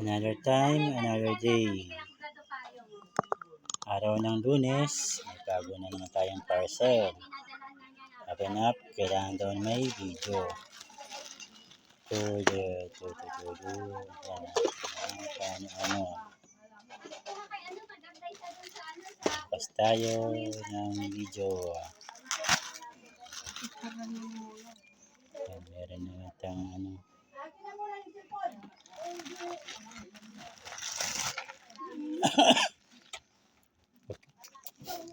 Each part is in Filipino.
Another time, another day. Araw ng Lunes, may bago na naman tayong parcel. Open up, kailangan daw may video. Ano. Tapos tayo ng video. Meron na itang ano.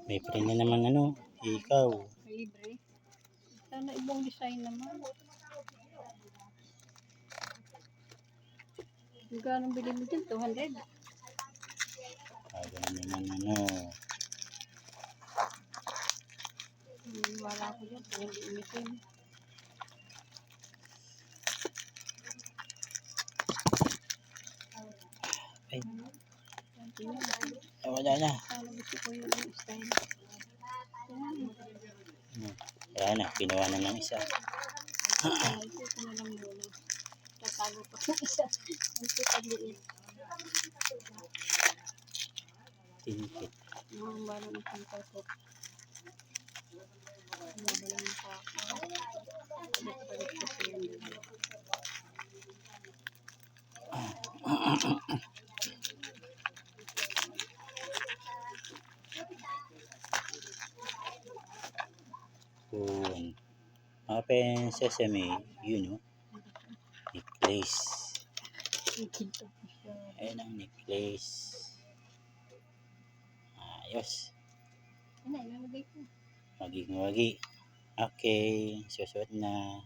May print na naman ano, ikaw. Libre. Sana ibang design naman. Magkano bili mo dyan? 200? Bago na naman ano. Wala ko dyan. Hindi umitin. Ay. Wala na. Sana gusto ko yung style. Ayan na, kinuha na ng isa. Ito na lang muna. Tatago pa ng isa. Ito tagliit. Tinikit. Ang bala ng pangkal ko. Ang bala ng pangkal. Balik ko siya yung Open sesame, you know. Necklace. Ayan ang necklace. Ayos. Ano, ilalagay ko. Wagi. Okay, susuot na.